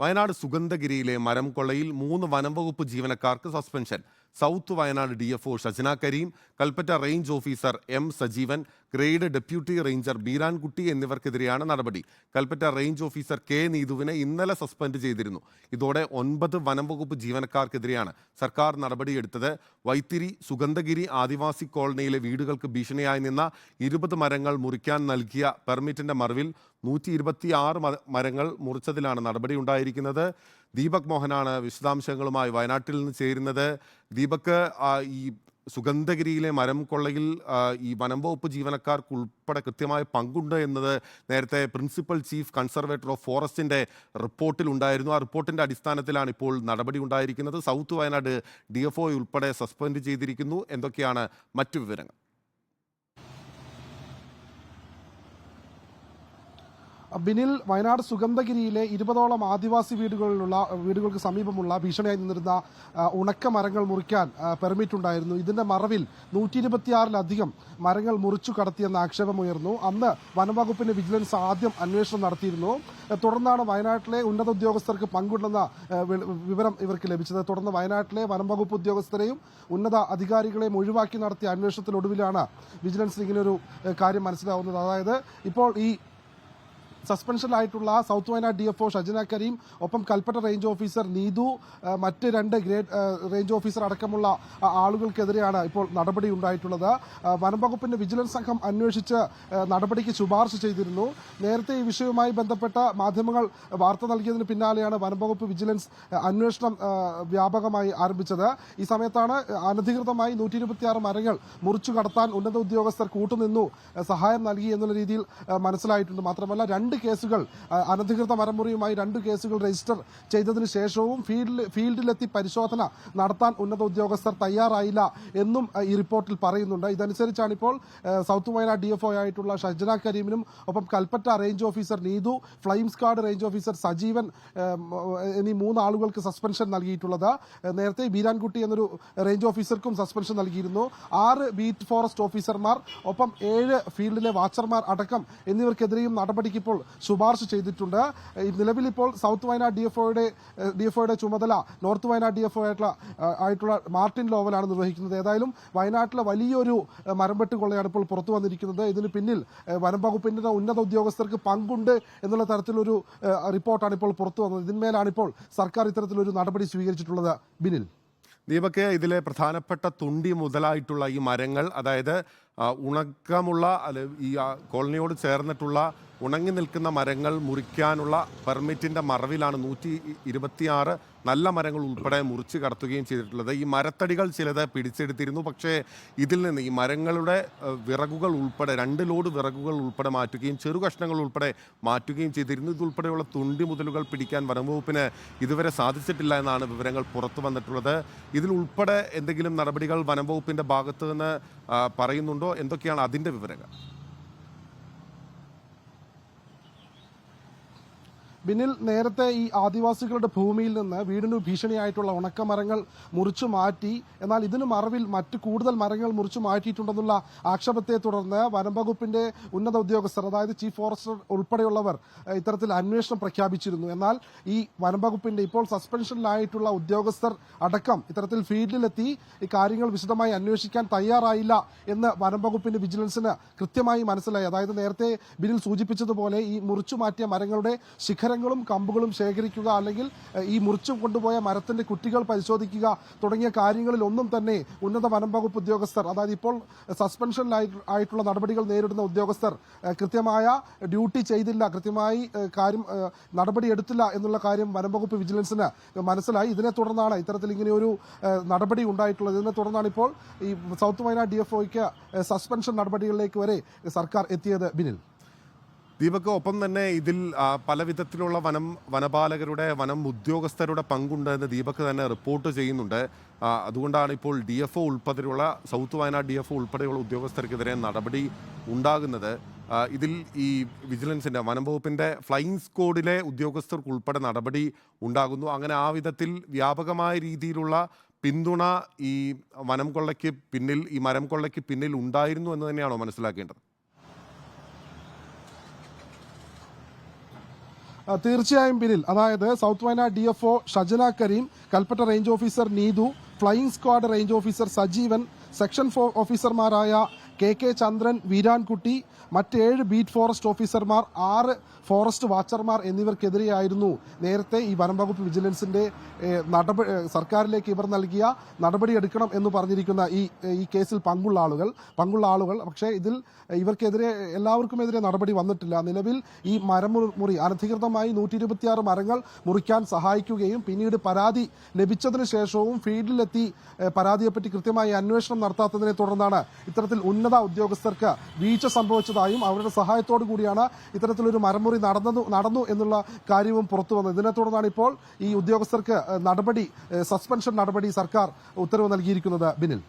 വയനാട് സുഗന്ധഗിരിയിലെ മരം കൊള്ളയിൽ 3 വനം വകുപ്പ് ജീവനക്കാർക്ക് suspension. South Wayanad DFO Shajna Karim, Kalpetta range officer M Sajeevan, grade deputy ranger Beerankutty എന്നിവർക്കെതിരെയാണ് നടപടി. കൽപ്പറ്റ റേഞ്ച് ഓഫീസർ K നീതുവിനെ ഇന്നലെ സസ്പെൻഡ് ചെയ്തിരുന്നു. ഇതോടെ 9 വനം വകുപ്പ് ജീവനക്കാർക്കെതിരെയാണ് സർക്കാർ നടപടിയെടുത്തത്. വൈത്തിരി സുഗന്ധഗിരി ആദിവാസി കോളനിയിലെ വീടുകൾക്ക് ഭീഷണിയായി നിന്ന 20 മരങ്ങൾ മുറിക്കാൻ നൽകിയ പെർമിറ്റിന്റെ മറവിൽ 126 മരങ്ങൾ മുറിച്ചതിലാണ് നടപടി ഉണ്ടായിരിക്കുന്നത്. ദീപക് മോഹനാണ് വിശദാംശങ്ങളുമായി വയനാട്ടിൽ നിന്ന് ചേരുന്നത്. ദീപക്, ഈ സുഗന്ധഗിരിയിലെ മരം കൊള്ളയിൽ ഈ വനം വകുപ്പ് ജീവനക്കാർക്ക് ഉൾപ്പെടെ കൃത്യമായ പങ്കുണ്ട് എന്നത് നേരത്തെ പ്രിൻസിപ്പൽ ചീഫ് കൺസർവേറ്റർ ഓഫ് ഫോറസ്റ്റിന്റെ റിപ്പോർട്ടിൽ ഉണ്ടായിരുന്നു. ആ റിപ്പോർട്ടിന്റെ അടിസ്ഥാനത്തിലാണ് ഇപ്പോൾ നടപടി ഉണ്ടായിരിക്കുന്നത്. സൗത്ത് വയനാട് DFO ഉൾപ്പെടെ സസ്പെൻഡ് ചെയ്തിരിക്കുന്നു. എന്തൊക്കെയാണ് മറ്റു വിവരങ്ങൾ? ബിനിൽ, വയനാട് സുഗന്ധഗിരിയിലെ 20ഓളം ആദിവാസി വീടുകൾക്ക് സമീപമുള്ള ഭീഷണിയായി നിന്നിരുന്ന ഉണക്ക മരങ്ങൾ മുറിക്കാൻ പെർമിറ്റ് ഉണ്ടായിരുന്നു. ഇതിന്റെ മറവിൽ 126ലധികം മരങ്ങൾ മുറിച്ചു കടത്തിയെന്ന ആക്ഷേപമുയർന്നു. അന്ന് വനംവകുപ്പിന്റെ വിജിലൻസ് ആദ്യം അന്വേഷണം നടത്തിയിരുന്നു. തുടർന്നാണ് വയനാട്ടിലെ ഉന്നത ഉദ്യോഗസ്ഥർക്ക് പങ്കുണ്ടെന്ന വിവരം ഇവർക്ക് ലഭിച്ചത്. തുടർന്ന് വയനാട്ടിലെ വനംവകുപ്പ് ഉദ്യോഗസ്ഥരെയും ഉന്നത അധികാരികളെയും ഒഴിവാക്കി നടത്തിയ അന്വേഷണത്തിനൊടുവിലാണ് വിജിലൻസിന് ഇങ്ങനെയൊരു കാര്യം മനസ്സിലാവുന്നത്. അതായത് ഇപ്പോൾ ഈ സസ്പെൻഷനിലായിട്ടുള്ള സൗത്ത് വയനാട് DFO ഷജ്ന കരീം, ഒപ്പം കൽപ്പറ്റ റേഞ്ച് ഓഫീസർ നീതു, മറ്റ് 2 ഗ്രേഡ് റേഞ്ച് ഓഫീസർ അടക്കമുള്ള ആളുകൾക്കെതിരെയാണ് ഇപ്പോൾ നടപടി ഉണ്ടായിട്ടുള്ളത്. വനംവകുപ്പിന്റെ വിജിലൻസ് സംഘം അന്വേഷിച്ച് നടപടിക്ക് ശുപാർശ ചെയ്തിരുന്നു. നേരത്തെ ഈ വിഷയവുമായി ബന്ധപ്പെട്ട മാധ്യമങ്ങൾ വാർത്ത നൽകിയതിന് പിന്നാലെയാണ് വനംവകുപ്പ് വിജിലൻസ് അന്വേഷണം വ്യാപകമായി ആരംഭിച്ചത്. ഈ സമയത്താണ് അനധികൃതമായി 126 മരങ്ങൾ മുറിച്ചു കടത്താൻ ഉന്നത ഉദ്യോഗസ്ഥർ കൂട്ടുനിന്നു സഹായം നൽകി എന്നുള്ള രീതിയിൽ മനസ്സിലായിട്ടുണ്ട്. മാത്രമല്ല 2 കേസുകൾ, അനധികൃത മരമുറിയുമായി 2 കേസുകൾ രജിസ്റ്റർ ചെയ്തതിനു ശേഷവും ഫീൽഡിലെത്തി പരിശോധന നടത്താൻ ഉന്നത ഉദ്യോഗസ്ഥർ തയ്യാറായില്ല എന്നും ഈ റിപ്പോർട്ടിൽ പറയുന്നുണ്ട്. ഇതനുസരിച്ചാണ് ഇപ്പോൾ സൗത്ത് വയനാട് DFO ആയിട്ടുള്ള ഷജ്ന കരീമിനും ഒപ്പം Kalpetta range officer Neethu, flame squad range officer Sajeevan എന്നീ 3 ആളുകൾക്ക് സസ്പെൻഷൻ നൽകിയിട്ടുള്ളത്. നേരത്തെ ബീരാൻകുട്ടി എന്നൊരു റേഞ്ച് ഓഫീസർക്കും സസ്പെൻഷൻ നൽകിയിരുന്നു. 6 ബീറ്റ് ഫോറസ്റ്റ് ഓഫീസർമാർ, ഒപ്പം 7 ഫീൽഡിലെ വാച്ചർമാർ അടക്കം എന്നിവർക്കെതിരെയും നടപടിക്ക് ഇപ്പോൾ ശുപാർശ ചെയ്തിട്ടുണ്ട്. നിലവിൽ ഇപ്പോൾ സൗത്ത് വയനാട് DFOയുടെ ചുമതല നോർത്ത് വയനാട് DFO ആയിട്ടുള്ള മാർട്ടിൻ ലോവലാണ് നിർവഹിക്കുന്നത്. ഏതായാലും വയനാട്ടിലെ വലിയൊരു മരംവെട്ട് കൊള്ളയാണ് ഇപ്പോൾ പുറത്തു വന്നിരിക്കുന്നത്. ഇതിന് പിന്നിൽ വനം വകുപ്പിന്റെ ഉന്നത ഉദ്യോഗസ്ഥർക്ക് പങ്കുണ്ട് എന്നുള്ള തരത്തിലൊരു റിപ്പോർട്ടാണ് ഇപ്പോൾ പുറത്തു വന്നത്. ഇതിന്മേലാണ് ഇപ്പോൾ സർക്കാർ ഇത്തരത്തിലൊരു നടപടി സ്വീകരിച്ചിട്ടുള്ളത്. ബിനിൽ, ദീപക്, ഇതിലെ പ്രധാനപ്പെട്ട തുണ്ടി മുതലായിട്ടുള്ള ഈ മരങ്ങൾ, അതായത് ഉണക്കമുള്ള ഈ കോളനിയോട് ചേർന്നിട്ടുള്ള ഉണങ്ങി നിൽക്കുന്ന മരങ്ങൾ മുറിക്കാനുള്ള പെർമിറ്റിന്റെ മറവിലാണ് 126 നല്ല മരങ്ങൾ ഉൾപ്പെടെ മുറിച്ച് കടത്തുകയും ചെയ്തിട്ടുള്ളത്. ഈ മരത്തടികൾ ചിലത് പിടിച്ചെടുത്തിരുന്നു. പക്ഷേ ഇതിൽ നിന്ന് ഈ മരങ്ങളുടെ വിറകുകൾ ഉൾപ്പെടെ 2 ലോഡ് വിറകുകൾ ഉൾപ്പെടെ മാറ്റുകയും ചെറുകഷ്ണങ്ങൾ ഉൾപ്പെടെ മാറ്റുകയും ചെയ്തിരുന്നു. ഇതുൾപ്പെടെയുള്ള തുണ്ടി മുതലുകൾ പിടിക്കാൻ വനംവകുപ്പിന് ഇതുവരെ സാധിച്ചിട്ടില്ല എന്നാണ് വിവരങ്ങൾ പുറത്തു വന്നിട്ടുള്ളത്. ഇതിൽ ഉൾപ്പെടെ എന്തെങ്കിലും നടപടികൾ വനംവകുപ്പിന്റെ ഭാഗത്ത് നിന്ന് പറയുന്നുണ്ടോ? എന്തൊക്കെയാണ് അതിൻ്റെ വിവരങ്ങൾ? ബിനിൽ, നേരത്തെ ഈ ആദിവാസികളുടെ ഭൂമിയിൽ നിന്ന് വീടിന് ഭീഷണിയായിട്ടുള്ള ഉണക്കമരങ്ങൾ മുറിച്ചു മാറ്റി, എന്നാൽ ഇതിന് മറവിൽ മറ്റ് കൂടുതൽ മരങ്ങൾ മുറിച്ചു മാറ്റിയിട്ടുണ്ടെന്നുള്ള ആക്ഷേപത്തെ തുടർന്ന് വനം വകുപ്പിന്റെ ഉന്നത ഉദ്യോഗസ്ഥർ, അതായത് ചീഫ് ഫോറസ്റ്റർ ഉൾപ്പെടെയുള്ളവർ ഇത്തരത്തിൽ അന്വേഷണം പ്രഖ്യാപിച്ചിരുന്നു. എന്നാൽ ഈ വനം വകുപ്പിന്റെ ഇപ്പോൾ സസ്പെൻഷനിലായിട്ടുള്ള ഉദ്യോഗസ്ഥർ അടക്കം ഇത്തരത്തിൽ ഫീൽഡിലെത്തി ഈ കാര്യങ്ങൾ വിശദമായി അന്വേഷിക്കാൻ തയ്യാറായില്ല എന്ന് വനം വകുപ്പിന്റെ വിജിലൻസിന് കൃത്യമായി മനസ്സിലായി. അതായത് നേരത്തെ ബിനിൽ സൂചിപ്പിച്ചതുപോലെ ഈ മുറിച്ചു മാറ്റിയ മരങ്ങളുടെ ശിഖരങ്ങളും കമ്പുകളും ശേഖരിക്കുക, അല്ലെങ്കിൽ ഈ മുറിച്ചു കൊണ്ടുപോയ മരത്തിന്റെ കുറ്റികൾ പരിശോധിക്കുക തുടങ്ങിയ കാര്യങ്ങളിൽ ഒന്നും തന്നെ ഉന്നത വനം വകുപ്പ് ഉദ്യോഗസ്ഥർ, അതായത് ഇപ്പോൾ സസ്പെൻഷനിലായിട്ടുള്ള നടപടികൾ നേരിടുന്ന ഉദ്യോഗസ്ഥർ കൃത്യമായ ഡ്യൂട്ടി ചെയ്തില്ല, കൃത്യമായി നടപടി എടുത്തില്ല എന്നുള്ള കാര്യം വനം വകുപ്പ് വിജിലൻസിന് മനസ്സിലായി. ഇതിനെ തുടർന്നാണ് ഇത്തരത്തിൽ ഇങ്ങനെയൊരു നടപടി ഉണ്ടായിട്ടുള്ളത്. ഇതിനെ തുടർന്നാണ് ഇപ്പോൾ ഈ സൗത്ത് വയനാട് DFOയ്ക്ക് സസ്പെൻഷൻ നടപടികളിലേക്ക് വരെ സർക്കാർ എത്തിയത്. ബിനിൽ, ദീപക്, ഒപ്പം തന്നെ ഇതിൽ പല വിധത്തിലുള്ള വനപാലകരുടെ വനം ഉദ്യോഗസ്ഥരുടെ പങ്കുണ്ട് എന്ന് ദീപക് തന്നെ റിപ്പോർട്ട് ചെയ്യുന്നുണ്ട്. അതുകൊണ്ടാണ് ഇപ്പോൾ DFO ഉൾപ്പെടെയുള്ള സൗത്ത് വയനാട് DFO ഉൾപ്പെടെയുള്ള ഉദ്യോഗസ്ഥർക്കെതിരെ നടപടി ഉണ്ടാകുന്നത്. ഇതിൽ ഈ വിജിലൻസിൻ്റെ വനം വകുപ്പിൻ്റെ ഫ്ലൈയിങ് സ്ക്വാഡിലെ ഉദ്യോഗസ്ഥർക്ക് ഉൾപ്പെടെ നടപടി ഉണ്ടാകുന്നു. അങ്ങനെ ആ വിധത്തിൽ വ്യാപകമായ രീതിയിലുള്ള പിന്തുണ ഈ വനം കൊള്ളയ്ക്ക് പിന്നിൽ, ഈ മരം കൊള്ളയ്ക്ക് പിന്നിൽ ഉണ്ടായിരുന്നു എന്ന് തന്നെയാണോ മനസ്സിലാക്കേണ്ടത്? തീർച്ചയായും ബിനിൽ, അതായത് south Wayanad DFO Shajna Karim, Kalpetta range officer Neethu, flying squad range officer Sajeevan, section ഓഫീസർമാരായ KK ചന്ദ്രൻ, വീരാൻകുട്ടി, മറ്റ് 7 ബീറ്റ് ഫോറസ്റ്റ് ഓഫീസർമാർ, 6 ഫോറസ്റ്റ് വാച്ചർമാർ എന്നിവർക്കെതിരെയായിരുന്നു നേരത്തെ ഈ വനം വകുപ്പ് വിജിലൻസിന്റെ സർക്കാരിലേക്ക് ഇവർ നൽകിയ നടപടിയെടുക്കണം എന്ന് പറഞ്ഞിരിക്കുന്ന ഈ കേസിൽ പങ്കുള്ള ആളുകൾ. പക്ഷേ ഇതിൽ ഇവർക്കെതിരെ എല്ലാവർക്കുമെതിരെ നടപടി വന്നിട്ടില്ല. നിലവിൽ ഈ മരമുറി അനധികൃതമായി 126 മരങ്ങൾ മുറിക്കാൻ സഹായിക്കുകയും പിന്നീട് പരാതി ലഭിച്ചതിന് ശേഷവും ഫീൽഡിലെത്തി പരാതിയെപ്പറ്റി കൃത്യമായി അന്വേഷണം നടത്താത്തതിനെ തുടർന്നാണ് ഇത്തരത്തിൽ ഉന്നത ഉദ്യോഗസ്ഥർക്ക് വീഴ്ച സംഭവിച്ചതായും അവരുടെ സഹായത്തോടു കൂടിയാണ് ഇത്തരത്തിലൊരു മരമുറി നടന്നു എന്നുള്ള കാര്യവും പുറത്തു വന്നത്. ഇതിനെ തുടർന്നാണ് ഇപ്പോൾ ഈ ഉദ്യോഗസ്ഥർക്ക് സസ്പെൻഷൻ നടപടി സർക്കാർ ഉത്തരവ് നൽകിയിരിക്കുന്നത്. ബിനിൽ.